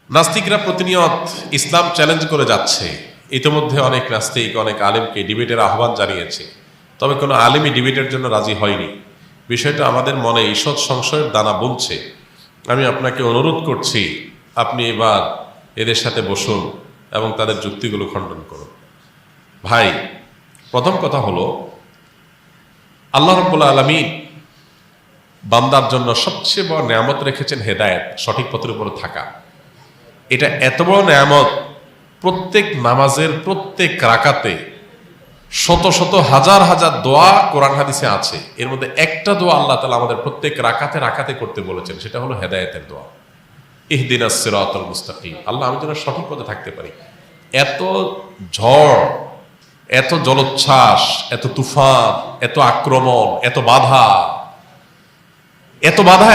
নাস্তিকরা প্রতিনিয়ত ইসলাম চ্যালেঞ্জ করে যাচ্ছে। ইতিমধ্যে অনেক নাস্তিক অনেক আলেমকে ডিবেটের আহ্বান জানিয়েছে, তবে কোনো আলেমই ডিবেটের জন্য রাজি হয়নি। বিষয়টা আমাদের মনে ঈষৎ সংশয়ের দানা বুনছে। আমি আপনাকে অনুরোধ করছি, আপনি এবার এদের সাথে বসুন এবং তাদের যুক্তিগুলো খণ্ডন করুন। ভাই, প্রথম কথা হলো, আল্লাহ রাব্বুল আলামিন বান্দার জন্য সবচেয়ে বড় নেয়ামত রেখেছেন হেদায়েত, সঠিক পথের উপর থাকা। এটা এত বড় নেয়ামত, প্রত্যেক নামাজের প্রত্যেক রাকাতে শত শত হাজার হাজার দোয়া কোরআন হাদিসে আছে। এর মধ্যে একটা দোয়া আল্লাহ তাআলা আমাদের প্রত্যেক রাকাতে রাকাতে করতে বলেছেন, সেটা হলো হেদায়েতের দোয়া। ইহদিনাস সিরাতাল মুস্তাকিম। আল্লাহ, আমি যেন সঠিক পথে থাকতে পারি। এত ঝড়, এত জলোচ্ছ্বাস, এত তুফান, এত আক্রমণ, এত বাধা,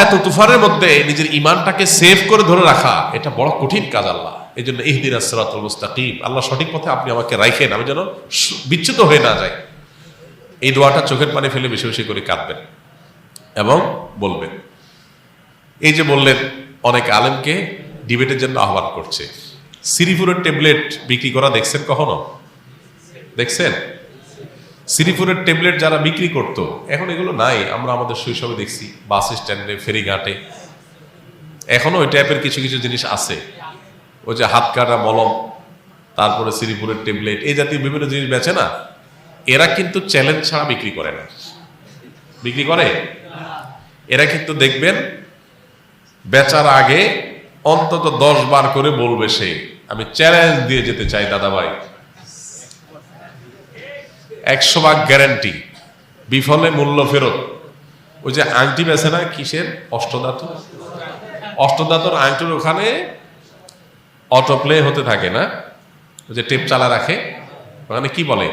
এত তুফানের মধ্যে নিজের ইমানটাকে সেভ করে ধরে রাখা, এটা বড় কঠিন কাজ। আল্লাহ এই জন্য ইহদিনাস সিরাতাল মুস্তাকিম, আল্লাহ সঠিক পথে আপনি আমাকে রাখেন, আমি যেন বিচ্যুত হয়ে না যাই। এই দোয়াটা চোখের পানি ফেলে বেশি বেশি করে কাঁদবেন এবং বলবেন। এই যে বললেন, অনেক আলেমকে ডিবেটের জন্য আহ্বান করছে। সিরিপুরের ট্যাবলেট বিক্রি করা দেখছেন কখনো? দেখছেন? সিরিপুরের ট্যাবলেট যারা বিক্রি করতো, এখন এগুলো নাই। আমরা আমাদের শৈশবে দেখছি বাস স্ট্যান্ডে, ফেরিঘাটে এখনো ওই টাইপের কিছু কিছু জিনিস আছে। ওই যে হাত কাটা মলম, তারপরে সিরিপুরের ট্যাবলেট, এই জাতীয় বিভিন্ন জিনিস বেচে না। এরা কিন্তু চ্যালেঞ্জ ছাড়া বিক্রি করে না। বিক্রি করে? এরা কিন্তু দেখবেন বেচার আগে অন্তত 10 বার করে বলবে সে, আমি চ্যালেঞ্জ দিয়ে যেতে চাই দাদা ভাই, 100% গ্যারান্টি, বিফলে মূল্য ফেরত। ওই যে আংটি বেছে না, কিসের? অষ্টধাতুর আংটির ওখানে অটো প্লে হতে থাকে না, ওই যে টেপ চালা রাখে, ওখানে কি বলে,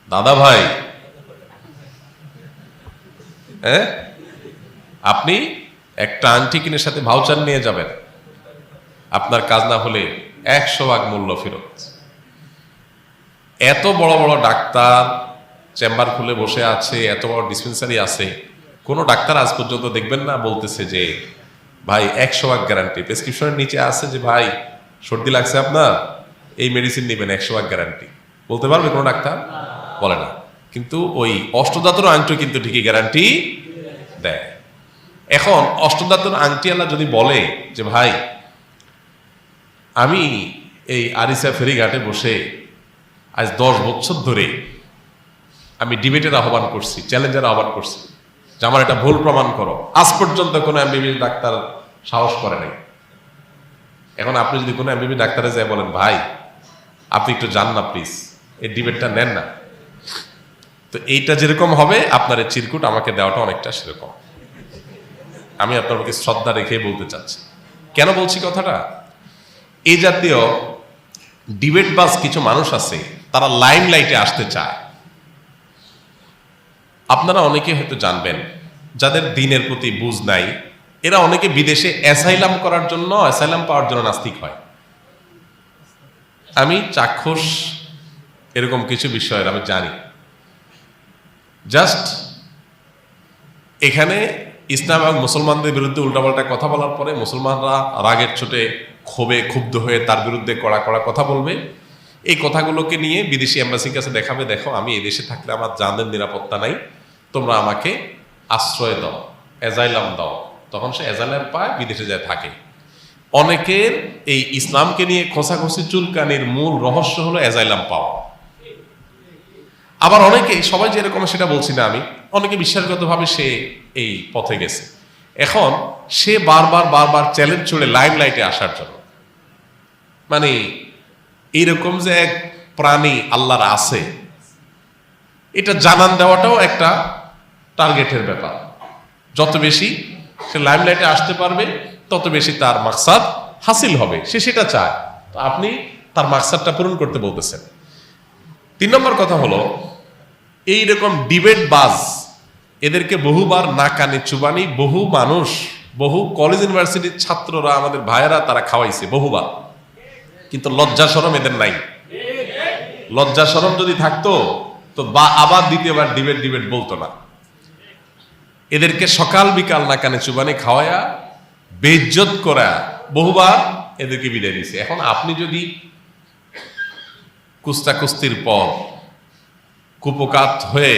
দাদা ভাই হ্যাঁ, আপনি একটা আংটি কিনে সাথে ভাউচার নিয়ে যাবেন, আপনার কাজ না হলে 100% মূল্য ফেরত। এত বড় বড় ডাক্তার চেম্বার খুলে বসে আছে, এত বড় ডিসপেন্সারি আছে, কোনো ডাক্তার আজ পর্যন্ত দেখবেন না বলতেছে যে ভাই 100% গ্যারান্টি। প্রেসক্রিপশনের নিচে আছে যে ভাই সর্দি লাগছে আপনার, এই মেডিসিন নেবেন, 100% গ্যারান্টি। বলতে পারবে কোনো ডাক্তার? বলে না। কিন্তু ওই অষ্টধাতুর আংটি কিন্তু ঠিকই গ্যারান্টি দেয়। এখন অষ্টধাতুর আংটি আল্লাহ যদি বলে যে ভাই, আমি এই আরিসা ফেরিঘাটে বসে আজ 10 বছর ধরে আমি ডিবেটের আহ্বান করছি, চ্যালেঞ্জের আহ্বান করছি যে আমার এটা ভুল প্রমাণ করো, আজ পর্যন্ত কোনো এমবিবিএস ডাক্তার সাহস করে নাই। এখন আপনি যদি কোনো এমবিবিএস ডাক্তারে যায় বলেন, ভাই আপনি একটু যান না প্লিজ, এই ডিবেটটা নেন না, তো এইটা যেরকম হবে আপনার এই চিরকুট আমাকে দেওয়াটা অনেকটা সেরকম। আমি আপনার প্রতি শ্রদ্ধা রেখে বলতে চাচ্ছি। কেন বলছি কথাটা? এই জাতীয় ডিবেট বাস কিছু মানুষ আছে, তারা লাইম লাইটে আসতে চায়। আপনারা অনেকে হয়তো জানবেন, যাদের দিনের প্রতি বুঝ নাই, এরা অনেকে বিদেশে অ্যাসাইলাম করার জন্য, অ্যাসাইলাম পাওয়ার জন্য নাস্তিক হয়। আমি চাক্ষুষ এরকম কিছু বিষয়ের আমি জানি। জাস্ট এখানে ইসলাম এবং মুসলমানদের বিরুদ্ধে উল্টাপাল্টা কথা বলার পরে মুসলমানরা রাগের চোটে ক্ষোভে ক্ষুব্ধ হয়ে তার বিরুদ্ধে কড়া কড়া কথা বলবে। এই কথাগুলোকে নিয়ে বিদেশি এম্বাসির কাছে দেখাবে, দেখো আমি এই দেশে থাকলে আমার জানের নিরাপত্তা নাই, তোমরা আমাকে আশ্রয় দাও, অ্যাজাইলাম দাও। তখন সে অ্যাজাইলাম পায়, বিদেশে যায় থাকে। অনেকের এই ইসলামকে নিয়ে খোঁচাখুচি চুলকানির মূল রহস্য হলো অ্যাজাইলাম পাওয়া। আবার অনেকে, সবাই যেরকম সেটা বলছি না আমি, অনেকে বিশ্বাসগতভাবে সে এই পথে গেছে। এখন সে বারবার চ্যালেঞ্জ ছুড়ে লাইম লাইটে আসার জন্য, মানে এইরকম যে এক প্রাণী আল্লাহর আছে, এটা জানান দেওয়াটাও একটা টার্গেটের ব্যাপার। যত বেশি সে লাইম লাইটে আসতে পারবে, তত বেশি তার মাকসাদ হাসিল হবে, সে সেটা চায়। তো আপনি তার মাকসাদটা পূরণ করতে বলতেছেন। 3 নম্বর কথা হলো, এইরকম ডিবেট বাজ এদেরকে বহুবার না কানে চুবানি, বহু মানুষ, বহু কলেজ ইউনিভার্সিটির ছাত্ররা, আমাদের ভাইয়েরা, তারা খাওয়াইছে বহুবার। কিন্তু লজ্জা শরম এদের নাই। লজ্জা শরম যদি থাকতো তো আবার দ্বিতীয়বার ডিবেট বলতো না। এদেরকে সকাল বিকাল না কানে চুবানি খাওয়ায়া, বেইজ্জত করা, বহুবার এদেরকে বিদায় দিছে। এখন আপনি যদি কুস্তাকুস্তির পর কুপকাত হয়ে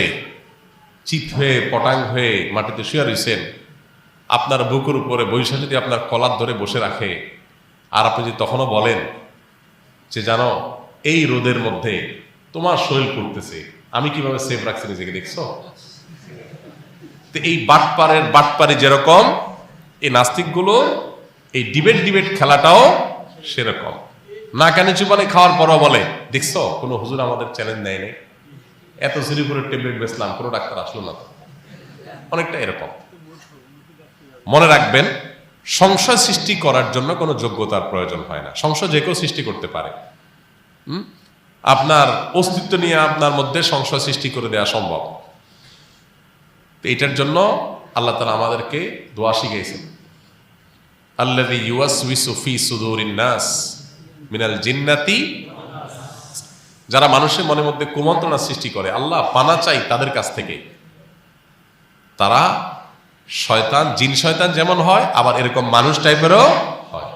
চিত হয়ে পটাং হয়ে মাটিতে শুয়ে রয়েছেন, আপনার বুকের উপরে বৈশা যদি আপনার কলার ধরে বসে রাখে, আর আপনি যদি তখনও বলেন যে জানো এই রোদের মধ্যে তোমার শরীর করতেছে, আমি কিভাবে সেফ রাখছি নিজেকে, দেখছো? তো এই বাটপারে যেরকম এই নাস্তিকগুলো এই ডিবেট খেলাটাও সেরকম। না কানে চুপানে খাওয়ার পরও বলে দেখছো কোনো হুজুর আমাদের চ্যালেঞ্জ নেয় নাই, এত সিরিপুরের ট্যাবলেট বেচলাম কোনো ডাক্তার আসলো না। অনেকটা এরকম। মনে রাখবেন, সংশয় সৃষ্টি করার জন্য কোনো যোগ্যতার প্রয়োজন হয় না। সংশয় যে কেউ সৃষ্টি করতে পারে। আপনার অস্তিত্ব নিয়ে আপনার মধ্যে সংশয় সৃষ্টি করে দেওয়া সম্ভব। এটার জন্য আল্লাহ তাআলা আমাদেরকে দোয়া শিখিয়েছেন, আল্লাযী ইউওয়াসউইসু ফী সুদুরিন নাস মিনাল জিন্নাতি, যারা মানুষের মনের মধ্যে কুমন্ত্রণা সৃষ্টি করে, আল্লাহ পানা চাই তাদের কাছ থেকে। তারা শয়তান, জিন শয়তান যেমন হয়, আবার এরকম মানুষ টাইপেরও হয়।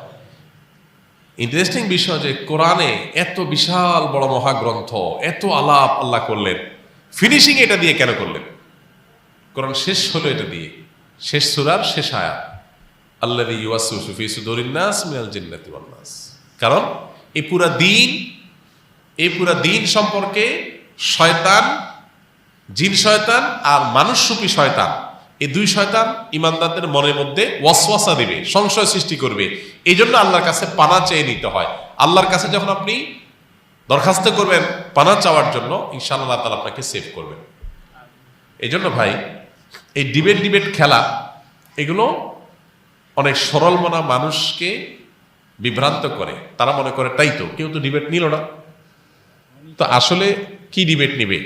ইন্টারেস্টিং বিষয় যে কোরআনে এত বিশাল বড় মহাগ্রন্থ, এত আলাপ আল্লাহ করলেন, ফিনিশিং এটা দিয়ে কেন করলেন? কোরআন শেষ হলো এটা দিয়ে, শেষ সূরার শেষ আয়াত, আল্লাযী ইউওয়াসউইসু ফী সুদুরিন নাস মিনাল জিন্নাতি ওয়ান নাস। কারণ এই পুরা দিন সম্পর্কে শয়তান, জিন শয়তান আর মানুষরূপী শয়তান, এই দুই শয়তান ইমানদারদের মনের মধ্যে ওয়াসওয়াসা দিবে, সংশয় সৃষ্টি করবে। এই জন্য আল্লাহর কাছে পানা চেয়ে নিতে হয়। আল্লাহর কাছে যখন আপনি দরখাস্ত করবেন পানা চাওয়ার জন্য, ইনশাআল্লাহ আল্লাহ তাআলা আপনাকে সেভ করবেন। এই জন্য ভাই, এই ডিবেট খেলা এগুলো অনেক সরল মনা মানুষকে বিভ্রান্ত করে। তারা মনে করে তাই তো, কেউ তো ডিবেট নিল না, তো আসলে কি ডিবেট নিবে?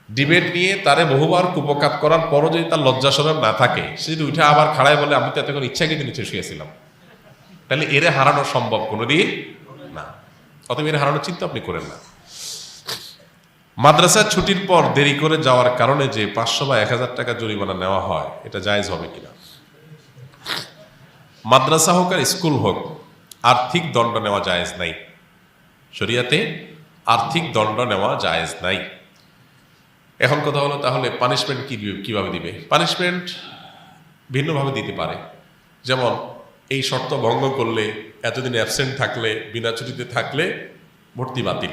ডিবেট নিয়ে তারে বহুবার কুপকাত করার পরও যদি তার লজ্জা শরম না থাকে, সে যদি উঠে আবার খাড়ায় বলে আমি তো এতক্ষণ ইচ্ছাকৃত নিচে শুয়েছিলাম, তাহলে এরে হারানো সম্ভব কোনোদিন না। অতএব এর হারানোর চিন্তা আপনি করেন না। মাদ্রাসার ছুটির পর দেরি করে যাওয়ার কারণে যে 500 বা 1000 টাকা জরিমানা নেওয়া হয়, এটা জায়েজ হবে কিনা? মাদ্রাসা হোক আর স্কুল হোক, আর্থিক দণ্ড নেওয়া জায়েজ নাই। শরিয়াতে আর্থিক দণ্ড নেওয়া জায়েজ নাই। এখন কথা হলো, তাহলে পানিশমেন্ট কিভাবে দিবে? পানিশমেন্ট ভিন্নভাবে দিতে পারে। যেমন এই শর্ত ভঙ্গ করলে, এতদিন অ্যাবসেন্ট থাকলে, বিনা ছুটিতে থাকলে ভর্তি বাতিল।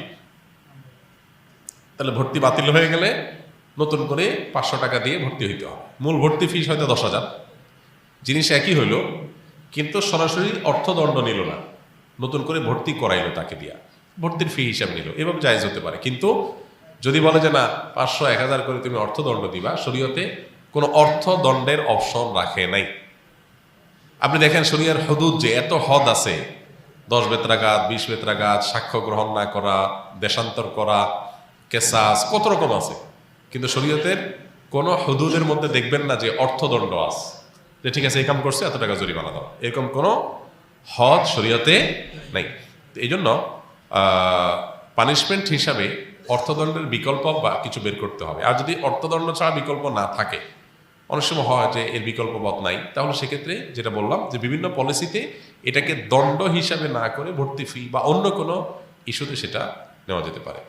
তাহলে ভর্তি বাতিল হয়ে গেলে নতুন করে 500 টাকা দিয়ে ভর্তি হইতে হবে। মূল ভর্তি ফিস হয়তো 10,000, জিনিস একই হইল, কিন্তু সরাসরি অর্থদণ্ড নিল না, নতুন করে ভর্তি করাইলো তাকে দিয়া, ভর্তির ফি হিসাব নিল। এভাবে জায়েজ হতে পারে। কিন্তু যদি বলে যে না 500-1000 করে তুমি অর্থদণ্ড দিবা, শরীয়তে কোনো অর্থদণ্ডের অপশন রাখে নাই। আপনি দেখেন শরিয়ার হুদুদ যে এত হদ আছে, 10 বেত্রাঘাত, 20 বেত্রাঘাত, সাক্ষ্য গ্রহণ না করা, দেশান্তর করা, কেসাস, কত রকম আছে। কিন্তু শরীয়তের কোনো হুদুদের মধ্যে দেখবেন না যে অর্থদণ্ড আছে, যে ঠিক আছে এই কাম করছে এত টাকা জরিমানা দাও, এরকম কোনো হদ শরীয়তে নাই। এই জন্য পানিশমেন্ট হিসাবে অর্থদণ্ডের বিকল্প বা কিছু বের করতে হবে। আর যদি অর্থদণ্ড ছাড়া বিকল্প না থাকে, অনেক সময় হয় যে এর বিকল্প পথ নাই, তাহলে সেক্ষেত্রে যেটা বললাম যে বিভিন্ন পলিসিতে এটাকে দণ্ড হিসাবে না করে ভর্তি ফি বা অন্য কোনো ইস্যুতে সেটা নেওয়া যেতে পারে।